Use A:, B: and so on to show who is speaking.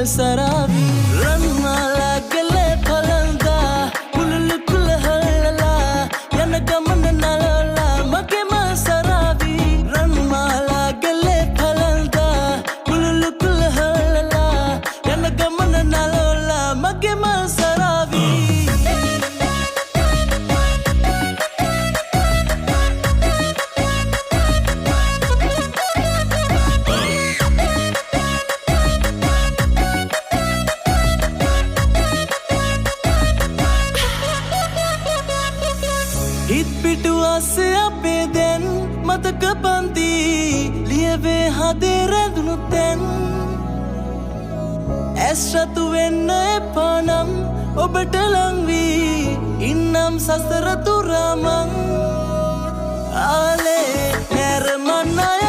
A: සරාවි රන්මාලා ගලේ පලන්දා කුලුලු කුලහලලා යන ගමන නලලා මගේ මල් සරාවි රන්මාලා ගලේ පලන්දා කුලුලු කුලහලලා යන ගමන නලලා මගේ මල් සරාවි හිත් පිටුවස්සේ අපේ දැන් මතක පන්ති ලියවේ හදේ රැඳුණු තැන් ඇස් රතු වෙන්න එපා නම් ඔබට ලං වී ඉන්නම් සසර තුරා මං ආලේ නැරමන් අය